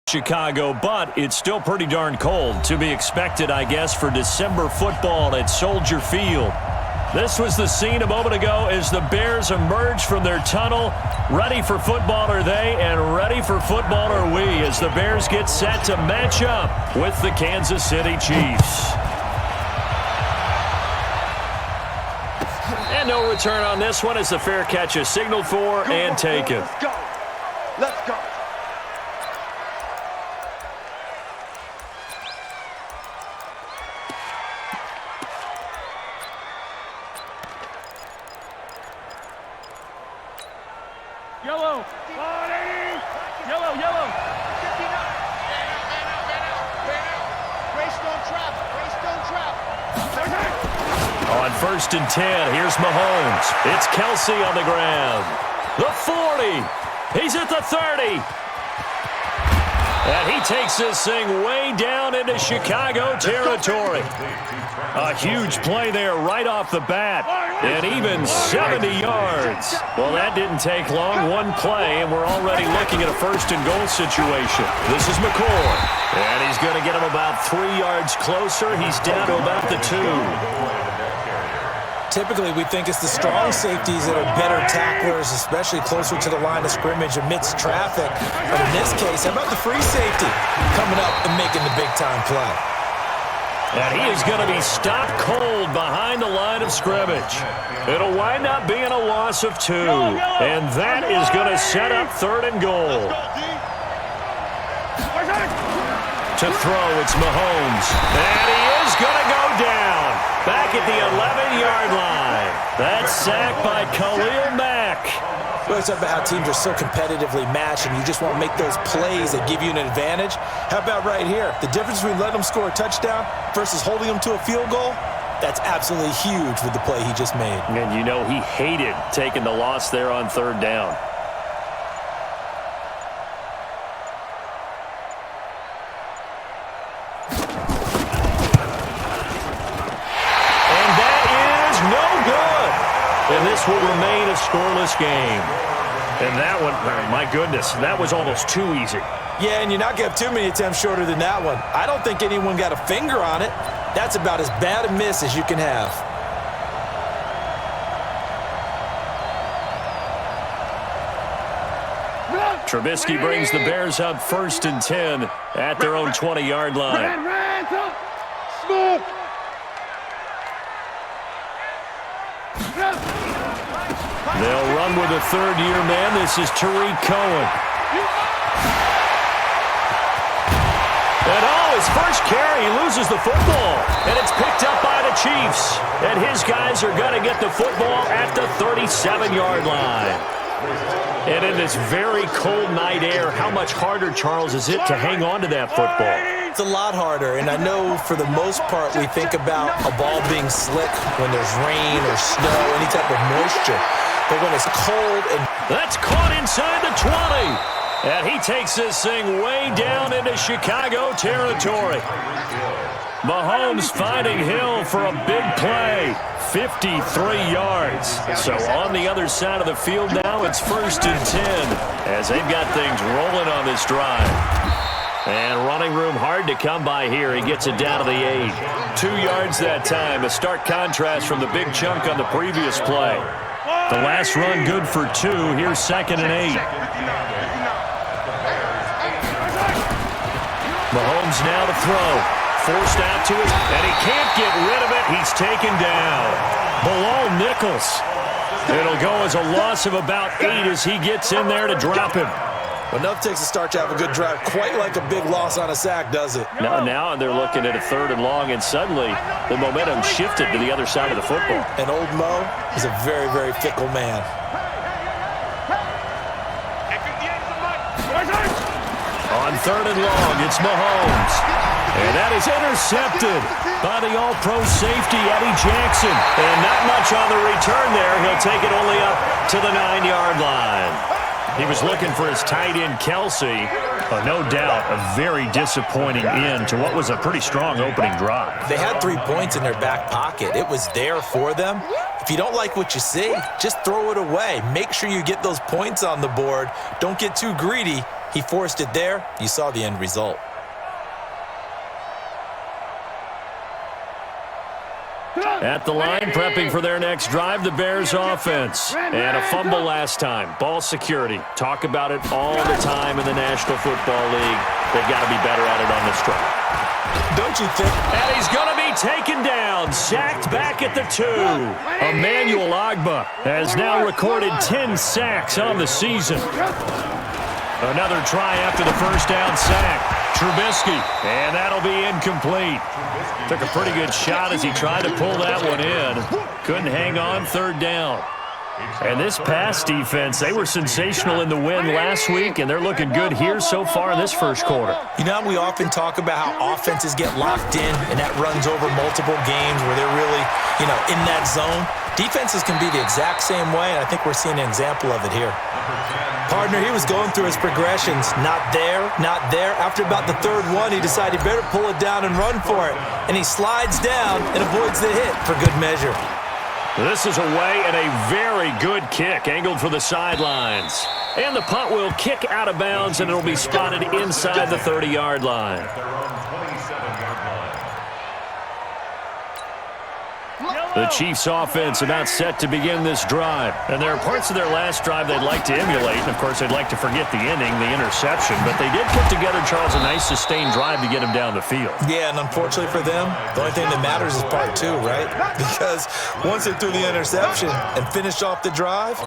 Chicago, but it's still pretty darn cold. To be expected, I guess, for December football at Soldier Field. This was the scene a moment ago as the Bears emerged from their tunnel. Ready for football are they, and ready for football are we, as the Bears get set to match up with the Kansas City Chiefs. And no return on this one as the fair catch is signaled for and taken. Let's go. Let's go. Yellow. Yellow, yellow. 59. Greystone travel. Greystone travel. On 1st and 10, here's Mahomes. It's Kelsey on the ground. The 40. He's at the 30. And he takes this thing way down into Chicago territory. A huge play there right off the bat. And even 70 yards. Well, that didn't take long. One play, and we're already looking at a 1st and goal situation. This is McCoy. And he's going to get him about 3 yards closer. He's down to about the 2. Typically, we think it's the strong safeties that are better tacklers, especially closer to the line of scrimmage amidst traffic. But in this case, how about the free safety coming up and making the big-time play? And he is going to be stopped cold behind the line of scrimmage. It'll wind up being a loss of 2. And that is going to set up 3rd and goal. To throw, it's Mahomes. And he is going to go down. Back at the 11-yard line. That's sacked by Khalil Mack. Well, it's about how teams are so competitively matched, and you just want to make those plays that give you an advantage. How about right here? The difference between letting them score a touchdown versus holding them to a field goal, that's absolutely huge with the play he just made. And you know he hated taking the loss there on 3rd down. And this will remain a scoreless game. And that one, my goodness, that was almost too easy. Yeah, and you're not going to have too many attempts shorter than that one. I don't think anyone got a finger on it. That's about as bad a miss as you can have. Trubisky brings the Bears up 1st and 10 at their own 20-yard line. They'll run with a 3rd-year man. This is Tariq Cohen. And his first carry, he loses the football. And it's picked up by the Chiefs. And his guys are going to get the football at the 37-yard line. And in this very cold night air, how much harder, Charles, is it to hang on to that football? It's a lot harder, and I know for the most part we think about a ball being slick when there's rain or snow, any type of moisture. But when it's cold and... That's caught inside the 20. And he takes this thing way down into Chicago territory. Mahomes finding Hill for a big play. 53 yards. So on the other side of the field now, it's 1st and 10 as they've got things rolling on this drive. And running room hard to come by here. He gets it down to the 8. 2 yards that time. A stark contrast from the big chunk on the previous play. The last run good for 2. Here's 2nd and 8. Mahomes now to throw. Forced out to it, and he can't get rid of it. He's taken down. Bilal Nichols. It'll go as a loss of about 8 as he gets in there to drop him. Enough takes a start to have a good drive. Quite like a big loss on a sack, does it? Now they're looking at a 3rd and long, and suddenly the momentum shifted to the other side of the football. And old Mo is a very, very fickle man. On 3rd and long, it's Mahomes. And that is intercepted by the all-pro safety, Eddie Jackson. And not much on the return there. He'll take it only up to the 9-yard line. He was looking for his tight end, Kelsey. No doubt a very disappointing end to what was a pretty strong opening drive. They had 3 points in their back pocket. It was there for them. If you don't like what you see, just throw it away. Make sure you get those points on the board. Don't get too greedy. He forced it there. You saw the end result. At the line, prepping for their next drive, the Bears offense. And a fumble last time. Ball security. Talk about it all the time in the National Football League. They've got to be better at it on this drive. Don't you think? And he's going to be taken down. Sacked back at the 2. Emmanuel Ogbah has now recorded 10 sacks on the season. Another try after the first down sack. Trubisky, and that'll be incomplete. Took a pretty good shot as he tried to pull that one in. Couldn't hang on, third down. And this pass defense, they were sensational in the win last week, and they're looking good here so far in this first quarter. You know, we often talk about how offenses get locked in, and that runs over multiple games where they're really, in that zone. Defenses can be the exact same way, and I think we're seeing an example of it here. Partner, he was going through his progressions. Not there, not there. After about the third one, he decided he better pull it down and run for it. And he slides down and avoids the hit for good measure. This is away and a very good kick, angled for the sidelines. And the punt will kick out of bounds, and it'll be spotted inside the 30-yard line. The Chiefs offense about set to begin this drive. And there are parts of their last drive they'd like to emulate. And, of course, they'd like to forget the ending, the interception. But they did put together, Charles, a nice sustained drive to get him down the field. Yeah, and unfortunately for them, the only thing that matters is part 2, right? Because once they threw the interception and finished off the drive,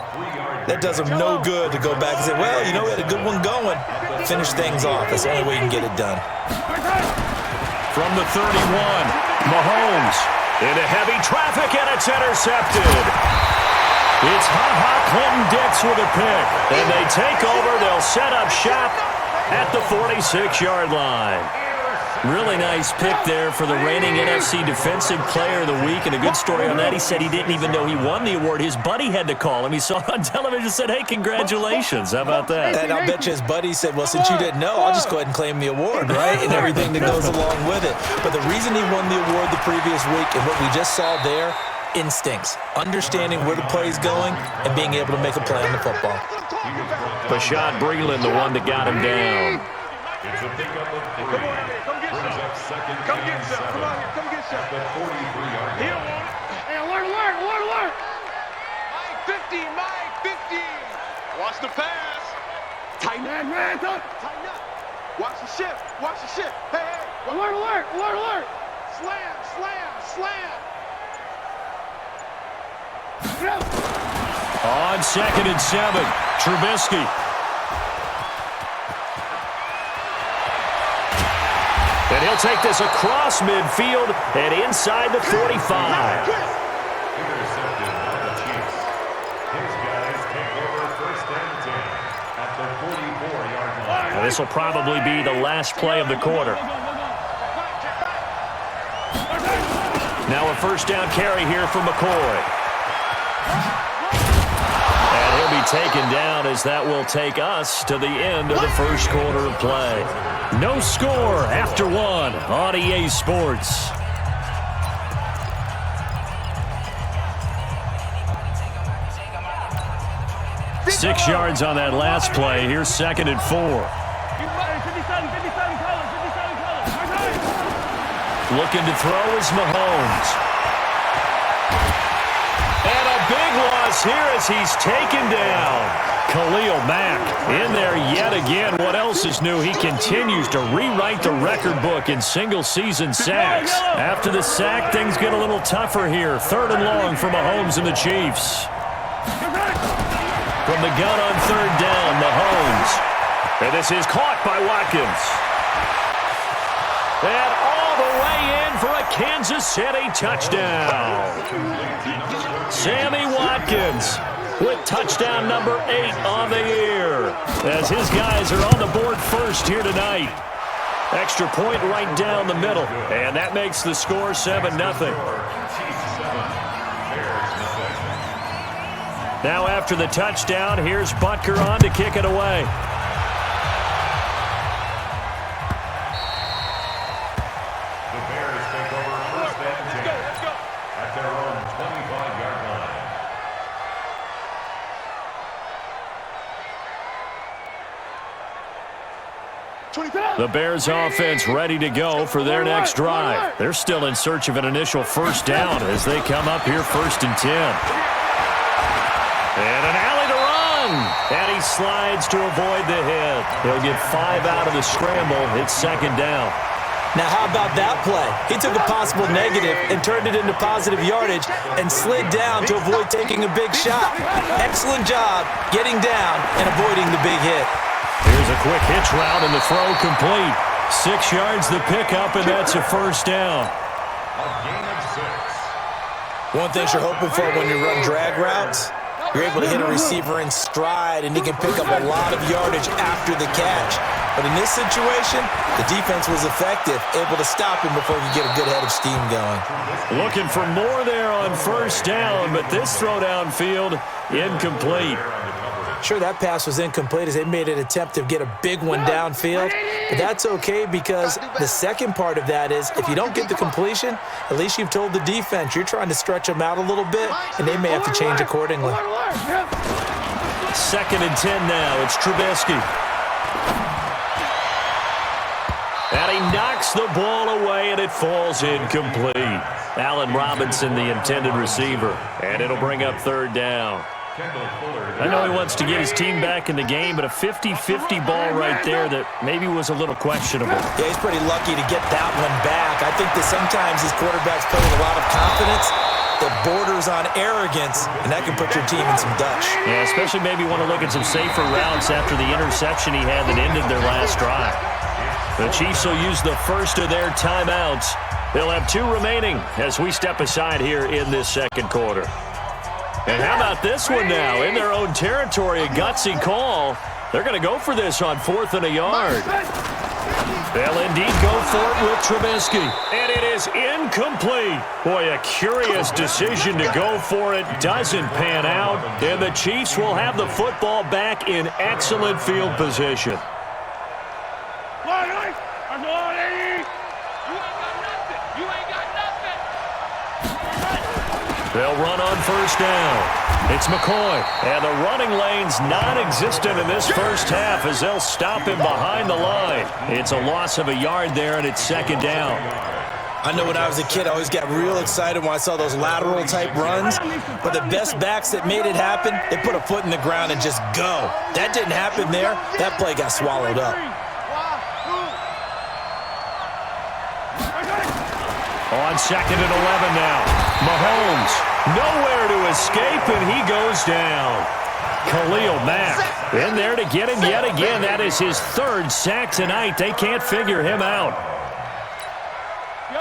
that does them no good to go back and say, well, we had a good one going. Finish things off. That's the only way you can get it done. From the 31, Mahomes. Into heavy traffic, and it's intercepted. It's Clinton Dix with a pick. And they take over. They'll set up shop at the 46-yard line. Really nice pick there for the reigning NFC Defensive Player of the Week. And a good story on that. He said he didn't even know he won the award. His buddy had to call him. He saw it on television and said, hey, congratulations. How about that? And I'll bet you his buddy said, well, since you didn't know, I'll just go ahead and claim the award, right? And everything that goes along with it. But the reason he won the award the previous week and what we just saw there, instincts, understanding where the play is going and being able to make a play on the football. Bashaud Breeland, the one that got him down. It's a pickup of 3. Brings up second and 7 at the 43-yard line. Hey, alert! Mike 50. Watch the pass. Tighten up. Watch the shift. Hey. Alert! Slam. On second and 7, Trubisky. And he'll take this across midfield and inside the 45. Intercepted by the Chiefs. His guys take over first and 10 at the 44-yard line. And this will probably be the last play of the quarter. Now a first down carry here for McCoy. And he'll be taken down as that will take us to the end of the first quarter of play. No score after 1 on EA Sports. Six yards on that last play. Here's second and 4. Looking to throw is Mahomes. And a big loss here as he's taken down. Khalil Mack in there yet again. What else is new? He continues to rewrite the record book in single-season sacks. After the sack, things get a little tougher here. Third and long for Mahomes and the Chiefs. From the gun on third down, Mahomes. And this is caught by Watkins. And all the way in for a Kansas City touchdown. Sammy Watkins with touchdown number 8 on the year, as his guys are on the board first here tonight. Extra point right down the middle, and that makes the score 7-0. Now after the touchdown, here's Butker on to kick it away. The Bears take over first and 10 at their own 25-yard line. The Bears offense ready to go for their next drive. They're still in search of an initial first down as they come up here 1st and 10. And an alley to run. And he slides to avoid the hit. He'll get 5 out of the scramble. It's 2nd down. Now, how about that play? He took a possible negative and turned it into positive yardage and slid down to avoid taking a big shot. Excellent job getting down and avoiding the big hit. Here's a quick hitch route and the throw complete. 6 yards the pickup, and that's a first down. A gain of 6. One thing you're hoping for when you run drag routes, you're able to hit a receiver in stride, and he can pick up a lot of yardage after the catch. But in this situation, the defense was effective, able to stop him before he could get a good head of steam going. Looking for more there on first down, but this throw downfield incomplete. Sure, that pass was incomplete as they made an attempt to get a big one downfield, but that's okay because the second part of that is if you don't get the completion, at least you've told the defense you're trying to stretch them out a little bit, and they may have to change accordingly. 2nd and 10 now. It's Trubisky. And he knocks the ball away, and it falls incomplete. Allen Robinson, the intended receiver, and it'll bring up 3rd down. I know he wants to get his team back in the game, but a 50-50 ball right there that maybe was a little questionable. Yeah, he's pretty lucky to get that one back. I think that sometimes these quarterbacks play with a lot of confidence that borders on arrogance, and that can put your team in some Dutch. Yeah, especially maybe want to look at some safer routes after the interception he had that ended their last drive. The Chiefs will use the first of their timeouts. They'll have 2 remaining as we step aside here in this 2nd quarter. And how about this one now? In their own territory, a gutsy call. They're going to go for this on 4th and a yard. They'll indeed go for it with Trubisky. And it is incomplete. Boy, a curious decision to go for it. Doesn't pan out. And the Chiefs will have the football back in excellent field position. They'll run on first down. It's McCoy. And the running lane's non-existent in this first half as they'll stop him behind the line. It's a loss of a yard there, and it's 2nd down. I know when I was a kid, I always got real excited when I saw those lateral-type runs. But the best backs that made it happen, they put a foot in the ground and just go. That didn't happen there. That play got swallowed up. On 2nd and 11 now. Mahomes, nowhere to escape, and he goes down. Khalil Mack in there to get him yet again. That is his 3rd sack tonight. They can't figure him out.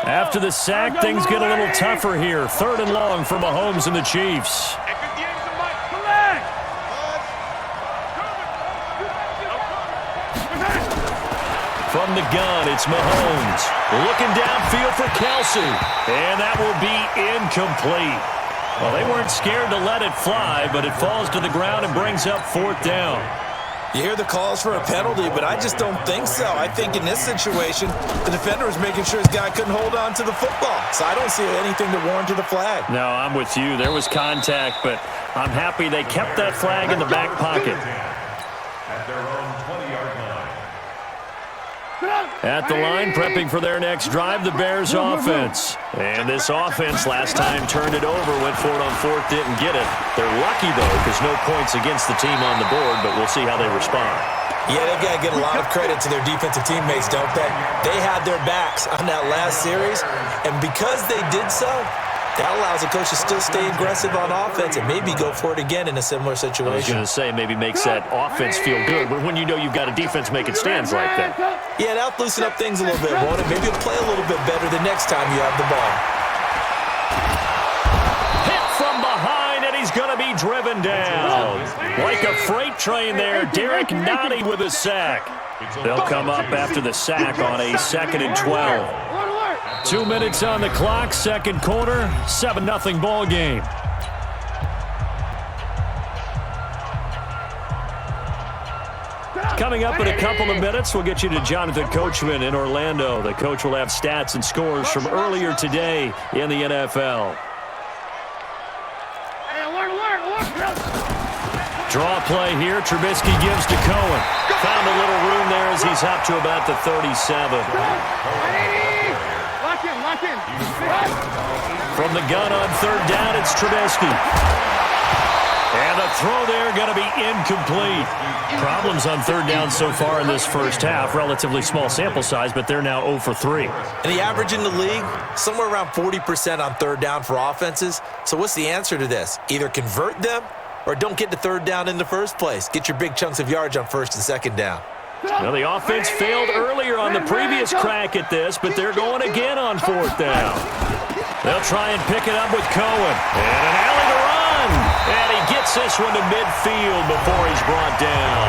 After the sack, things get a little tougher here. 3rd and long for Mahomes and the Chiefs. From the gun, it's Mahomes. Looking downfield for Kelsey. And that will be incomplete. Well, they weren't scared to let it fly, but it falls to the ground and brings up 4th down. You hear the calls for a penalty, but I just don't think so. I think in this situation, the defender was making sure his guy couldn't hold on to the football. So I don't see anything to warrant the flag. No, I'm with you. There was contact, but I'm happy they kept that flag in the back pocket. At their own 20-yard line. At the line, prepping for their next drive, the Bears offense. And this offense last time turned it over, went for it on 4th, didn't get it. They're lucky, though, because no points against the team on the board, but we'll see how they respond. Yeah, they've got to get a lot of credit to their defensive teammates, don't they? They had their backs on that last series, and because they did so, that allows the coach to still stay aggressive on offense and maybe go for it again in a similar situation. I was going to say maybe makes that offense feel good, but when you know you've got a defense making stands like that. Yeah, that'll loosen up things a little bit, won't it? Maybe you'll play a little bit better the next time you have the ball. Hit from behind, and he's going to be driven down. Like a freight train there, Derek Nottie with a sack. They'll come up after the sack on a 2nd and 12. 2 minutes on the clock, 2nd quarter, 7-0 ball game. Coming up in a couple of minutes, we'll get you to Jonathan Coachman in Orlando. The coach will have stats and scores from earlier today in the NFL. Hey, alert, alert, alert. Draw play here. Trubisky gives to Cohen. Found a little room there as he's up to about the 37. Lock in, lock in. From the gun on third down, it's Trubisky. And the throw there going to be incomplete. Problems on third down so far in this first half. Relatively small sample size, but they're now 0 for 3. And the average in the league, somewhere around 40% on third down for offenses. So what's the answer to this? Either convert them or don't get to third down in the first place. Get your big chunks of yards on first and second down. Now, the offense failed earlier on the previous crack at this, but they're going again on fourth down. They'll try and pick it up with Cohen. And an alley to run. And he gets this one to midfield before he's brought down.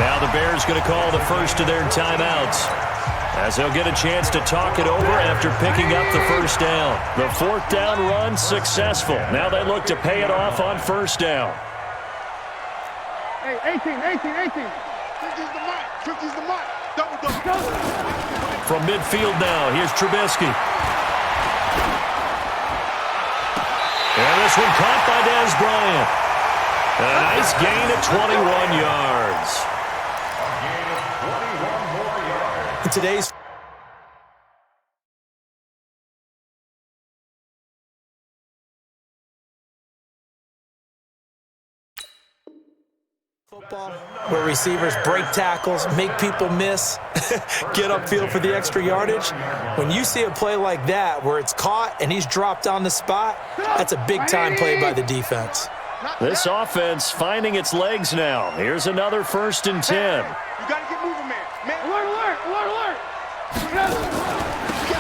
Now the Bears going to call the first of their timeouts, as they'll get a chance to talk it over after picking up the first down. The fourth down run successful. Now they look to pay it off on first down. Hey, 18. 50's the mark. 50's the mark. Double. From midfield now, here's Trubisky. And this one caught by Dez Bryant. A nice gain of 21 yards. A gain of 21 more yards. In today's football, where receivers break tackles, make people miss, get upfield for the extra yardage. When you see a play like that where it's caught and he's dropped on the spot, that's a big-time play by the defense. This offense finding its legs now. Here's another 1st and 10. You got to get moving, man. Alert.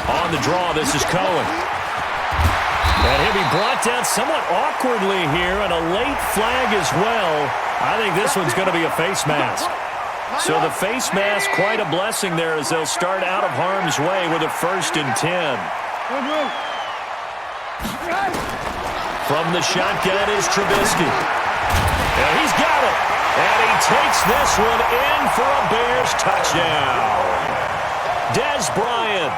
On the draw, this is Cohen. And he'll be brought down somewhat awkwardly here, and a late flag as well. I think this one's going to be a face mask. So the face mask, quite a blessing there as they'll start out of harm's way with a 1st and 10. From the shotgun is Trubisky. And he's got it. And he takes this one in for a Bears touchdown. Dez Bryant,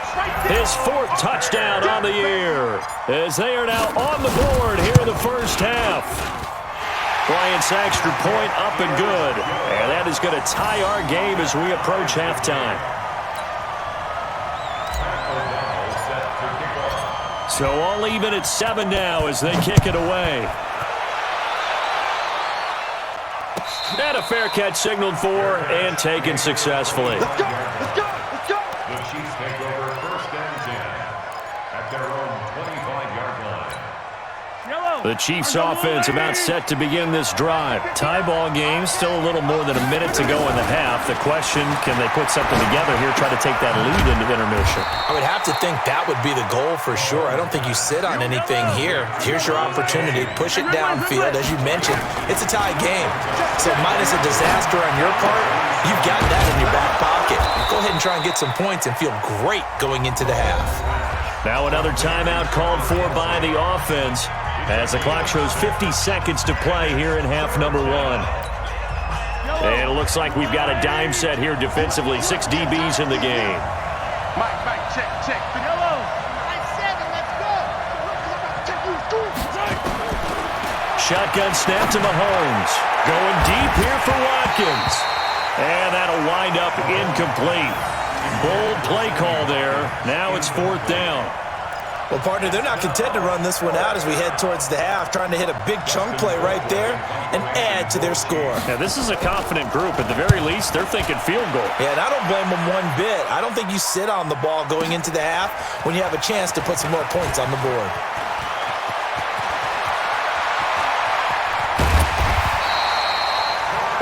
his 4th touchdown on the year, as they are now on the board here in the first half. Bryant's extra point up and good. And that is going to tie our game as we approach halftime. So all even at 7 now as they kick it away. And a fair catch signaled for and taken successfully. Let's go. The Chiefs take over 1st and 10 at their own 25-yard line. The Chiefs offense about set to begin this drive. Tie ball game, still a little more than a minute to go in the half. The question, can they put something together here, try to take that lead into intermission? I would have to think that would be the goal for sure. I don't think you sit on anything here. Here's your opportunity. Push it downfield. As you mentioned, it's a tie game. So minus a disaster on your part, you've got that in your back pocket. Go ahead and try and get some points and feel great going into the half. Now another timeout called for by the offense, as the clock shows 50 seconds to play here in half number 1. And it looks like we've got a dime set here defensively. 6 DBs in the game. Mike, check. Yellow. 7, let's go. Shotgun snap to Mahomes. Going deep here for Watkins. And that'll wind up incomplete. Bold play call there. Now it's 4th down. Well, partner, they're not content to run this one out as we head towards the half, trying to hit a big chunk play right there and add to their score. Now, this is a confident group. At the very least, they're thinking field goal. Yeah, and I don't blame them one bit. I don't think you sit on the ball going into the half when you have a chance to put some more points on the board.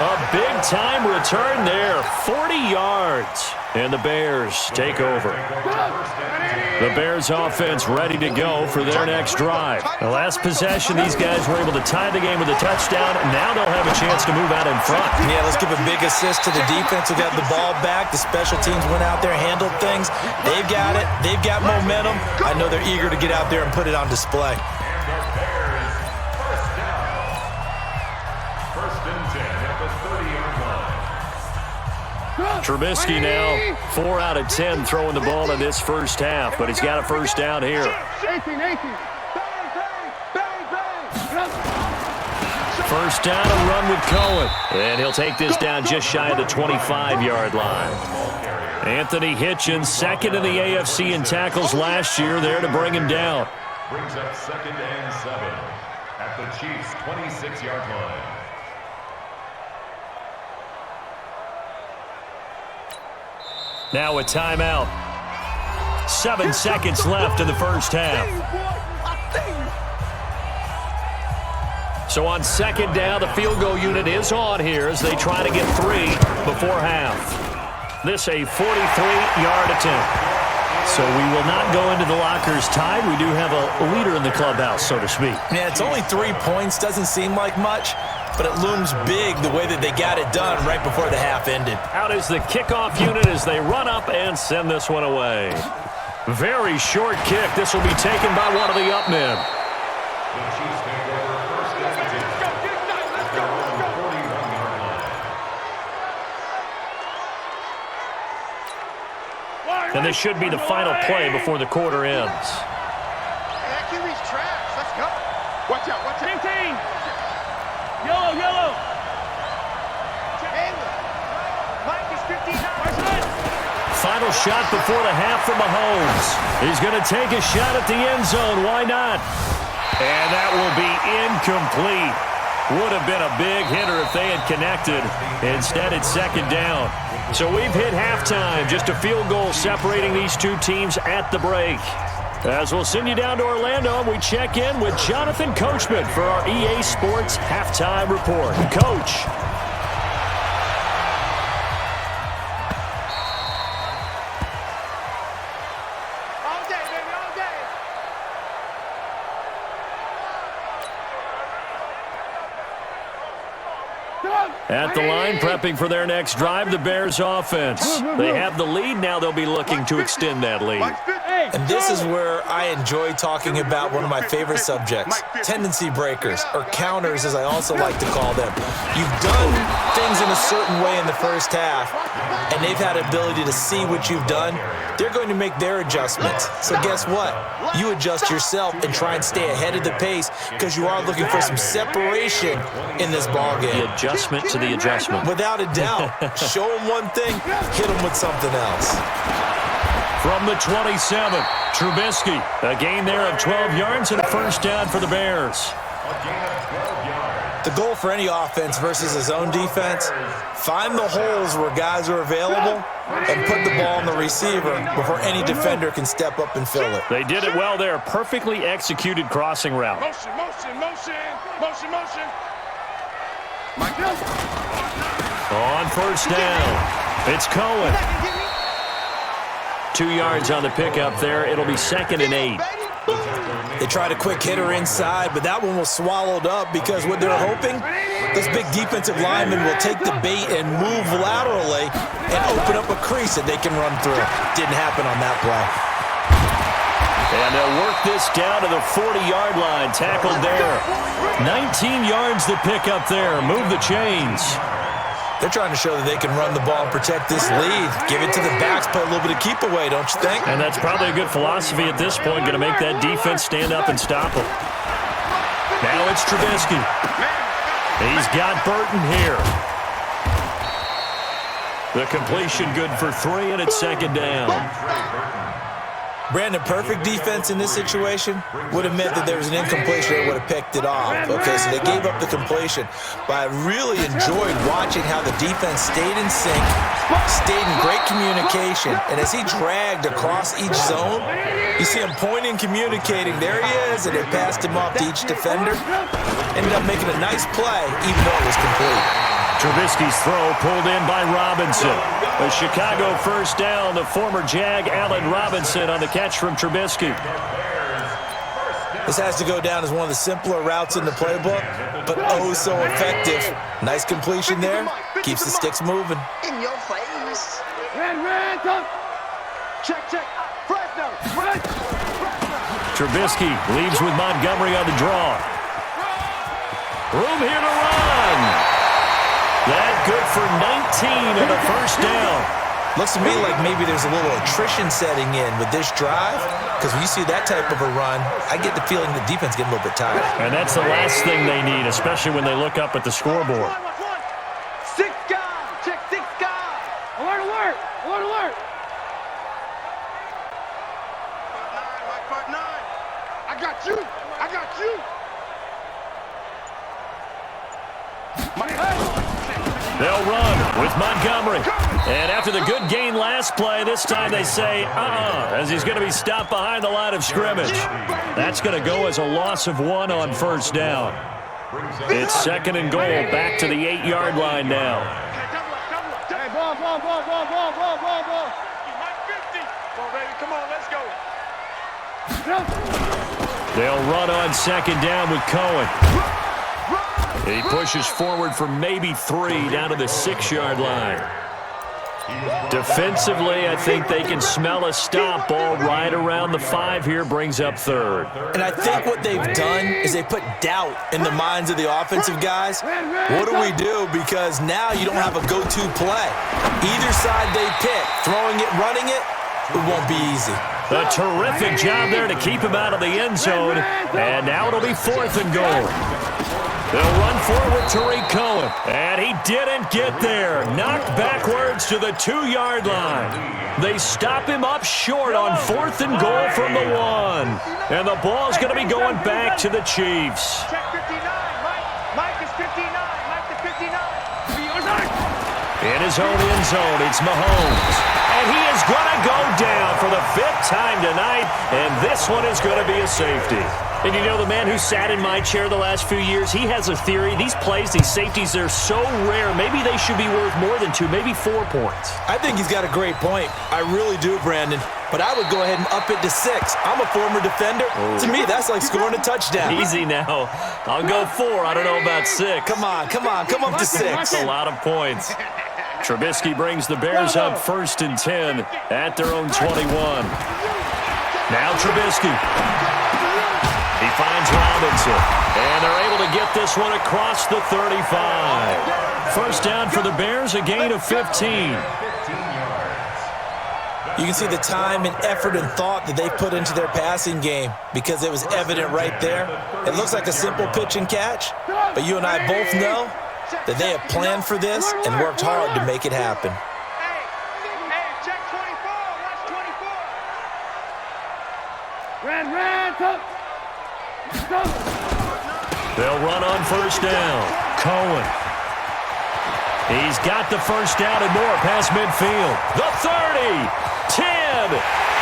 A big-time return there, 40 yards. And the Bears take over. The Bears offense ready to go for their next drive. The last possession, these guys were able to tie the game with a touchdown, and now they'll have a chance to move out in front. Yeah, let's give a big assist to the defense who got the ball back. The special teams went out there, handled things. They've got it. They've got momentum. I know they're eager to get out there and put it on display. Trubisky now 4 out of 10 throwing the ball in this first half, but he's got a first down here. 18. first down and run with Cohen. And he'll take this down just shy of the 25-yard line. Anthony Hitchens, second in the AFC in tackles last year, there to bring him down. Brings up 2nd and 7 at the Chiefs' 26-yard line. Now a timeout. 7 seconds left in the first half. So on second down, the field goal unit is on here as they try to get 3 before half. This a 43-yard attempt. So we will not go into the lockers tied. We do have a leader in the clubhouse, so to speak. Yeah, it's only 3 points. Doesn't seem like much, but it looms big the way that they got it done right before the half ended. Out is the kickoff unit as they run up and send this one away. Very short kick. This will be taken by one of the up men. The Chiefs take over first and 10 at their own 41-yard line. And this should be the final play before the quarter ends. Hey, that QB's trash. Let's go. Watch out, watch out. 15. Yellow, yellow. Mike is 59. Final shot before the half from Mahomes. He's going to take a shot at the end zone. Why not? And that will be incomplete. Would have been a big hitter if they had connected. Instead, it's second down. So we've hit halftime. Just a field goal separating these two teams at the break. As we'll send you down to Orlando, we check in with Jonathan Coachman for our EA Sports Halftime Report. Coach. All day, baby, all day. At the line, prepping for their next drive, the Bears offense. They have the lead. Now they'll be looking to extend that lead. And this is where I enjoy talking about one of my favorite subjects, tendency breakers, or counters as I also like to call them. You've done things in a certain way in the first half, and they've had ability to see what you've done. They're going to make their adjustments. So guess what? You adjust yourself and try and stay ahead of the pace because you are looking for some separation in this ballgame. The adjustment to the adjustment. Without a doubt. Show them one thing, hit them with something else. From the 27, Trubisky. A gain there of 12 yards and a first down for the Bears. A gain of 12 yards. The goal for any offense versus his own defense, find the holes where guys are available and put the ball on the receiver before any defender can step up and fill it. They did it well there. Perfectly executed crossing route. Motion, motion, motion, motion, motion. On first down, it's Cohen. 2 yards on the pickup there. It'll be 2nd and 8. They tried a quick hitter inside, but that one was swallowed up because what they're hoping, those big defensive linemen will take the bait and move laterally and open up a crease that they can run through. Didn't happen on that play. And they'll work this down to the 40-yard line. Tackled there. 19 yards to pick up there. Move the chains. They're trying to show that they can run the ball and protect this lead. Give it to the backs, play a little bit of keep away, don't you think? And that's probably a good philosophy at this point. Going to make that defense stand up and stop them. Now it's Trubisky. He's got Burton here. The completion good for 3, and it's 2nd down. Brandon, perfect defense in this situation would have meant that there was an incompletion. They would have picked it off. Okay, so they gave up the completion. But I really enjoyed watching how the defense stayed in sync, stayed in great communication. And as he dragged across each zone, you see him pointing, communicating. There he is, and they passed him off to each defender. Ended up making a nice play, even though it was complete. Trubisky's throw pulled in by Robinson. A Chicago first down. The former Jag, Allen Robinson, on the catch from Trubisky. This has to go down as one of the simpler routes in the playbook, but oh so effective. Nice completion there. Keeps the sticks moving. In your face. Red, come. Check, check. Fresno. Trubisky leaves with Montgomery on the draw. Room here to run. That good for 19 and a first down. Looks to me like maybe there's a little attrition setting in with this drive, because when you see that type of a run, I get the feeling the defense getting a little bit tired. And that's the last thing they need, especially when they look up at the scoreboard. 6 guys. Check 6 guys. Alert, alert. Alert, alert. Part 9. I got you. I got you. They'll run with Montgomery. And after the good gain last play, this time they say, as he's going to be stopped behind the line of scrimmage. That's going to go as a loss of 1 on first down. It's 2nd and goal, back to the 8-yard line now. Hey, ball, ball, ball, ball, ball, ball, ball, ball. Mike 50. Come on, baby. Come on, let's go. They'll run on 2nd down with Cohen. He pushes forward for maybe 3 down to the 6-yard line. Defensively, I think they can smell a stop ball right around the 5 here, brings up 3rd. And I think what they've done is they put doubt in the minds of the offensive guys. What do we do? Because now you don't have a go-to play. Either side they pick, throwing it, running it, it won't be easy. A terrific job there to keep him out of the end zone. And now it'll be 4th and goal. They'll run forward with Tariq Cohen. And he didn't get there. Knocked backwards to the 2-yard line. They stop him up short on 4th and goal from the 1. And the ball's going to be going back to the Chiefs. Check 59. Mike is 59. Mike to 59. In his own end zone, it's Mahomes. And he is going to go down for the 5th time tonight. And this one is going to be a safety. And you know, the man who sat in my chair the last few years, he has a theory. These plays, these safeties, they're so rare. Maybe they should be worth more than 2, maybe 4 points. I think he's got a great point. I really do, Brandon. But I would go ahead and up it to 6. I'm a former defender. To me, that's like scoring a touchdown. Easy now. I'll go 4. I don't know about 6. Come on, come on, come up to 6. That's a lot of points. Trubisky brings the Bears up 1st and 10 at their own 21. Now Trubisky. He finds Robinson, and they're able to get this one across the 35. First down for the Bears, a gain of 15. You can see the time and effort and thought that they put into their passing game because it was evident right there. It looks like a simple pitch and catch, but you and I both know that they have planned for this and worked hard to make it happen. Hey, check 24. Watch 24. Red, tuck. They'll run on first down. Cohen. He's got the first down and more past midfield. The 30, 10,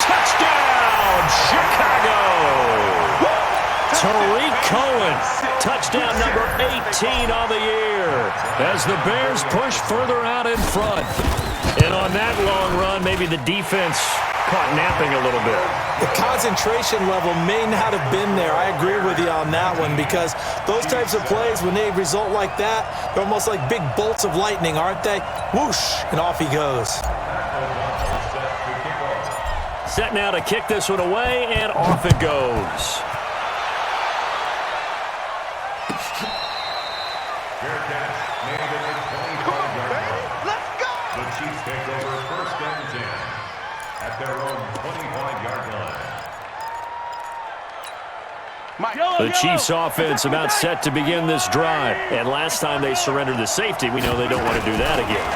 touchdown, Chicago. Tariq Cohen, touchdown number 18 on the year as the Bears push further out in front. And on that long run, maybe the defense caught napping a little bit. The concentration level may not have been there. I agree with you on that one because those types of plays, when they result like that, they're almost like big bolts of lightning, aren't they? Whoosh, and off he goes. Set now to kick this one away, and off it goes. Let's go. The Chiefs take over 1st and 10 at their own 25-yard line. The Chiefs offense about set to begin this drive. And last time they surrendered the safety, we know they don't want to do that again.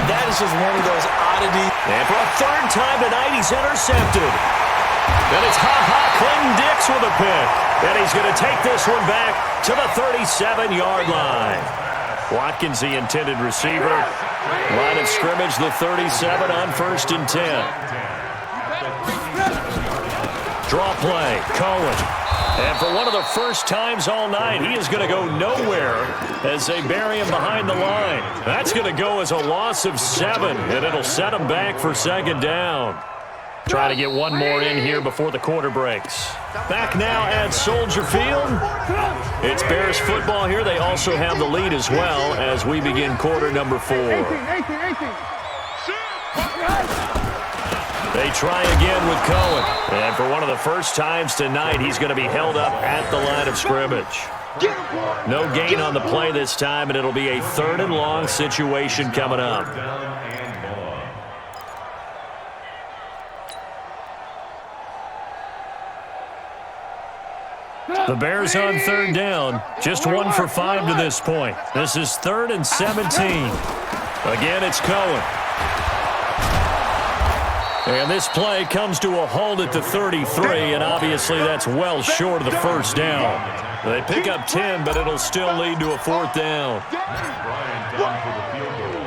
That is just one of those oddities. And for a 3rd time tonight, he's intercepted. Then it's Clinton-Dix with a pick. And he's going to take this one back to the 37-yard line. Watkins, the intended receiver. Line of scrimmage, the 37 on 1st and 10. Draw play, Cohen. And for one of the first times all night, he is going to go nowhere as they bury him behind the line. That's going to go as a loss of 7, and it'll set him back for 2nd down. Try to get one more in here before the quarter breaks. Back now at Soldier Field. It's Bears football here. They also have the lead as well as we begin quarter number 4. 18. They try again with Cohen. And for one of the first times tonight, he's going to be held up at the line of scrimmage. No gain on the play this time, and it'll be a 3rd and long situation coming up. The Bears on third down, just 1 for 5 to this point. This is 3rd and 17. Again, it's Cohen. And this play comes to a halt at the 33, and obviously that's well short of the first down. They pick up 10, but it'll still lead to a 4th down. Bryant down for the field goal.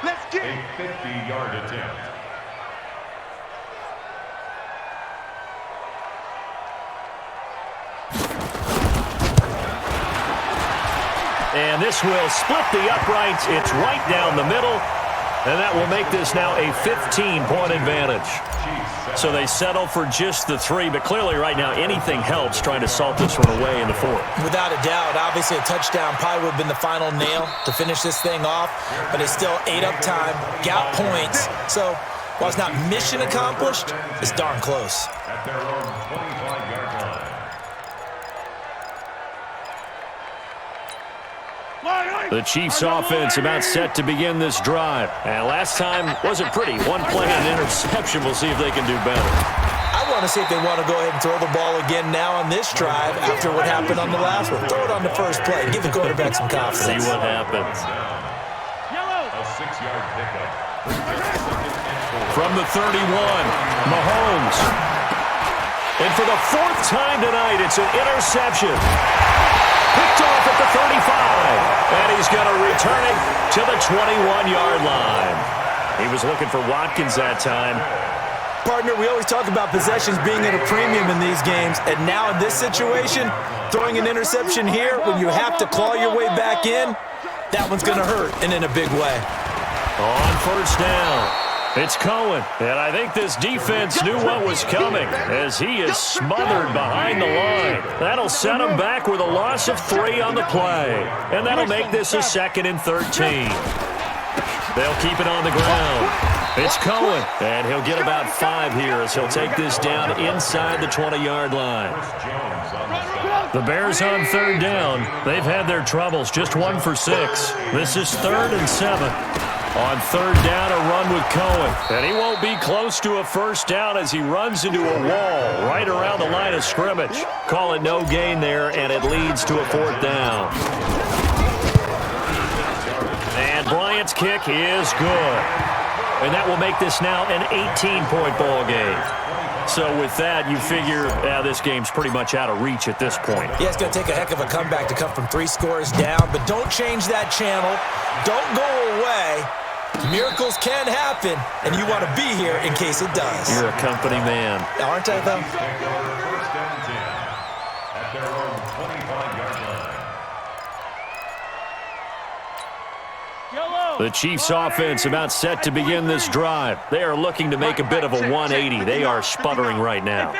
A 50-yard attempt. And this will split the uprights. It's right down the middle. And that will make this now a 15-point advantage. So they settle for just the 3, but clearly right now anything helps trying to salt this one away in the 4th. Without a doubt, obviously a touchdown probably would have been the final nail to finish this thing off, but it's still ate up time, got points. So while it's not mission accomplished, it's darn close. At their own 25-yard line. The Chiefs offense about set to begin this drive. And last time wasn't pretty. 1 play and an interception. We'll see if they can do better. I want to see if they want to go ahead and throw the ball again now on this drive after what happened on the last one. Throw it on the first play. Give the quarterback some confidence. See what happens. A 6-yard pickup. From the 31, Mahomes. And for the 4th time tonight, it's an interception. Picked off at the 35. And he's going to return it to the 21-yard line. He was looking for Watkins that time. Partner, we always talk about possessions being at a premium in these games, and now in this situation, throwing an interception here when you have to claw your way back in, that one's going to hurt, and in a big way. On first down, it's Cohen, and I think this defense knew what was coming as he is smothered behind the line. That'll set him back with a loss of 3 on the play, and that'll make this a 2nd and 13. They'll keep it on the ground. It's Cohen, and he'll get about 5 here as he'll take this down inside the 20-yard line. The Bears on third down. They've had their troubles, just 1 for 6. This is 3rd and 7. On third down, a run with Cohen. And he won't be close to a first down as he runs into a wall right around the line of scrimmage. Call it no gain there, and it leads to a 4th down. And Bryant's kick is good. And that will make this now an 18-point ball game. So with that, you figure this game's pretty much out of reach at this point. Yeah, it's going to take a heck of a comeback to come from 3 scores down, but don't change that channel. Don't go away. Miracles can happen, and you want to be here in case it does. You're a company man. Aren't I, though? First and 10 at their own 25-yard line. The Chiefs offense about set to begin this drive. They are looking to make a bit of a 180. They are sputtering right now.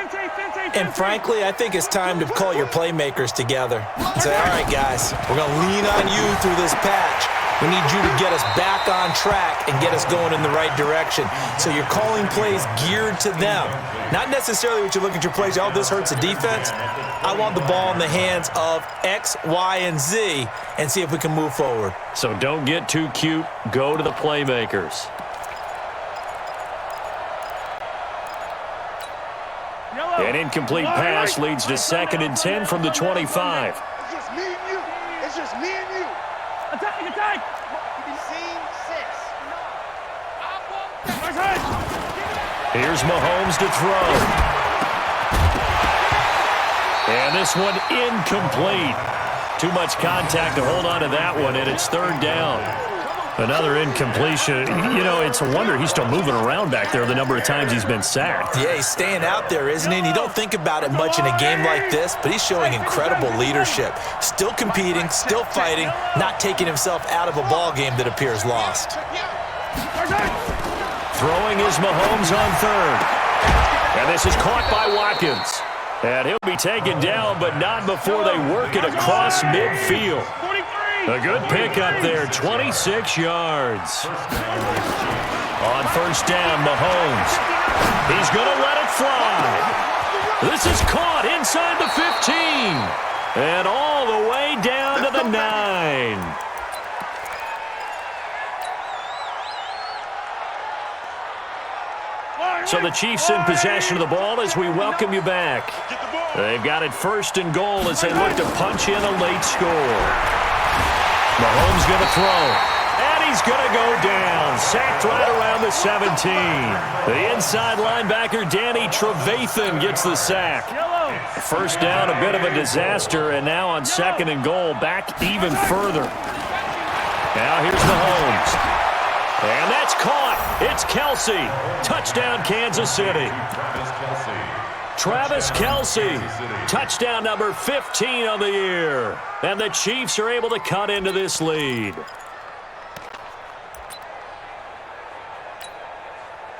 And frankly, I think it's time to call your playmakers together and say, all right, guys, we're going to lean on you through this patch. We need you to get us back on track and get us going in the right direction. So you're calling plays geared to them. Not necessarily what you look at your plays, oh, this hurts the defense. I want the ball in the hands of X, Y, and Z and see if we can move forward. So don't get too cute. Go to the playmakers. An incomplete pass leads to 2nd and 10 from the 25. It's just me and you. It's just me and you. Attack, attack! Scene 6. Here's Mahomes to throw. And this one incomplete. Too much contact to hold on to that one, and it's 3rd down. Another incompletion. You know, it's a wonder he's still moving around back there the number of times he's been sacked. Yeah, he's staying out there, isn't he? And you don't think about it much in a game like this, but he's showing incredible leadership. Still competing, still fighting, not taking himself out of a ball game that appears lost. Throwing is Mahomes on 3rd. And this is caught by Watkins. And he'll be taken down, but not before they work it across midfield. A good pickup there, 26 yards. On first down, Mahomes. He's going to let it fly. This is caught inside the 15. And all the way down to the 9. So the Chiefs in possession of the ball as we welcome you back. They've got it 1st and goal as they look to punch in a late score. Mahomes going to throw. And he's going to go down. Sacked right around the 17. The inside linebacker, Danny Trevathan, gets the sack. 1st down, a bit of a disaster, and now on 2nd and goal, back even further. Now here's Mahomes. And that's caught. It's Kelce. Touchdown, Kansas City. Travis Kelce. Touchdown number 15 on the year. And the Chiefs are able to cut into this lead.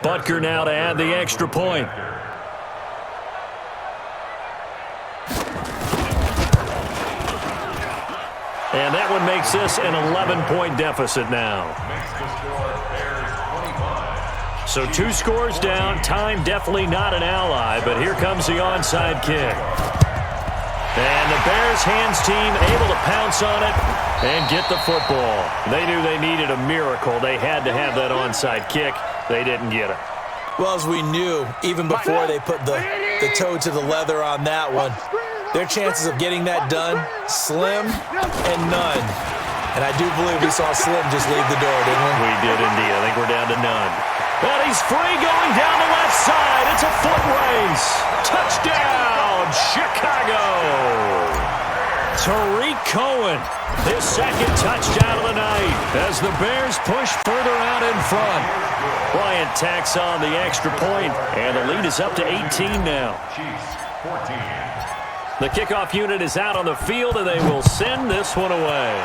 Butker now to add the extra point. And that one makes this an 11-point deficit now. So 2 scores down. Time definitely not an ally, but here comes the onside kick. And the Bears hands team able to pounce on it and get the football. They knew they needed a miracle. They had to have that onside kick. They didn't get it. Well, as we knew, even before they put the toe to the leather on that one, their chances of getting that done, slim and none. And I do believe we saw Slim just leave the door, didn't we? We did indeed. I think we're down to none. And he's free going down the left side. It's a foot race. Touchdown, Chicago. Tariq Cohen, his 2nd touchdown of the night as the Bears push further out in front. Bryant tacks on the extra point, and the lead is up to 18 now. The kickoff unit is out on the field, and they will send this one away.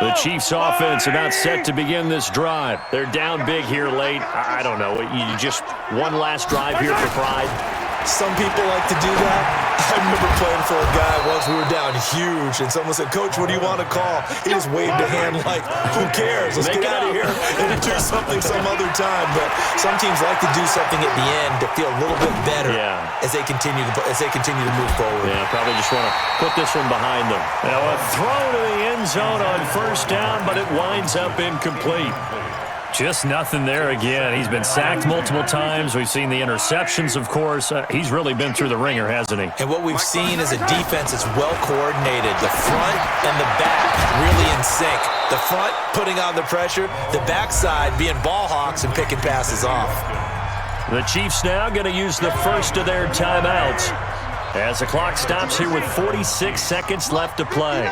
The Chiefs offense about set to begin this drive. They're down big here late. I don't know. You just one last drive here for pride. Some people like to do that. I remember playing for a guy once. We were down huge, and someone said, "Coach, what do you want to call?" He just waved a hand like, "Who cares? Let's get out of here and do something some other time." But some teams like to do something at the end to feel a little bit better as they continue to move forward. Yeah, probably just want to put this one behind them. Now a throw to the end zone on 1st down, but it winds up incomplete. Just nothing there again. He's been sacked multiple times. We've seen the interceptions, of course. He's really been through the ringer, hasn't he? And what we've seen is a defense that's well coordinated. The front and the back really in sync. The front putting on the pressure, the backside being ball hawks and picking passes off. The Chiefs now going to use the 1st of their timeouts as the clock stops here with 46 seconds left to play.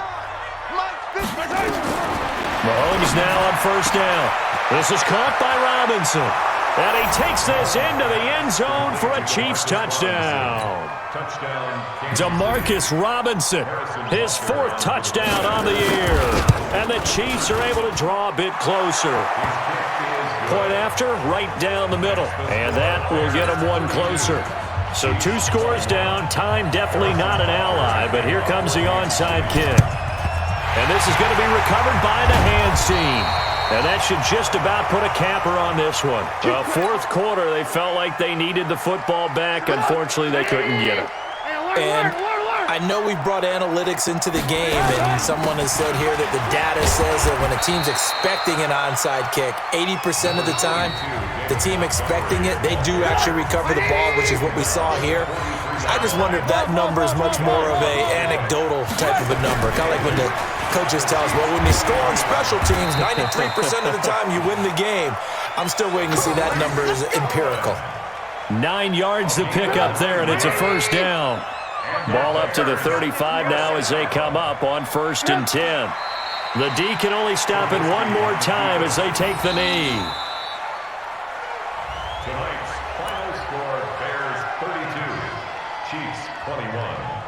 Mahomes now on 1st down. This is caught by Robinson. And he takes this into the end zone for a Chiefs touchdown. Demarcus Robinson, his 4th touchdown on the year. And the Chiefs are able to draw a bit closer. Point after, right down the middle. And that will get them one closer. So 2 scores down. Time definitely not an ally, but here comes the onside kick. And this is going to be recovered by the hands team. And that should just about put a capper on this one. Well, 4th quarter, they felt like they needed the football back. Unfortunately, they couldn't get it. And I know we've brought analytics into the game, and someone has said here that the data says that when a team's expecting an onside kick, 80% of the time, the team expecting it, they do actually recover the ball, which is what we saw here. I just wonder if that number is much more of a anecdotal type of a number. Kind of like when the coaches tell us, well, when you score on special teams, 93% of the time you win the game. I'm still waiting to see that number is empirical. 9 yards to pick up there, and it's a 1st down. Ball up to the 35 now as they come up on 1st and 10. The D can only stop it one more time as they take the knee. Tonight's final score, Bears 32, Chiefs 21.